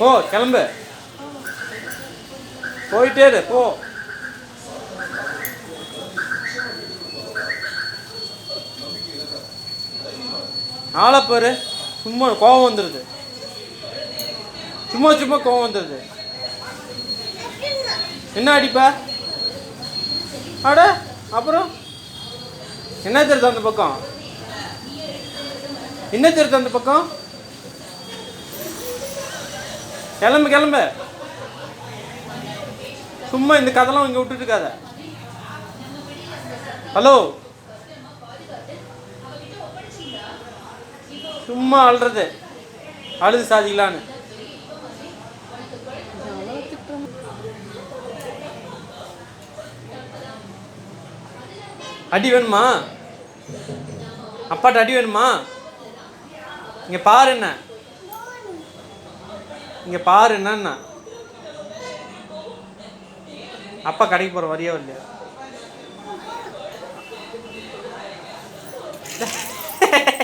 போ கிளம்பு, போயிட்டே இரு போ. ஆளை பாரு, சும்மா கோவம் வந்துடுது, சும்மா சும்மா கோவம் வந்துடுது. என்ன அடிப்பா? அட அப்புறம் என்ன தெரியுது அந்த பக்கம்? என்ன தெரியுது அந்த பக்கம்? கிளம்பு கிளம்பு, சும்மா இந்த கதெல்லாம் இங்கே விட்டுட்டு இருக்காத. ஹலோ, சும்மா அழுறது, அழுது சாதிக்கலான்னு. அடி வேணுமா? அப்பாட்ட அடி வேணுமா? இங்கே பாரு, என்ன இங்கே பாரு, என்னன்னா அப்பா கடைக்கு போகிற வரியா இல்லையா?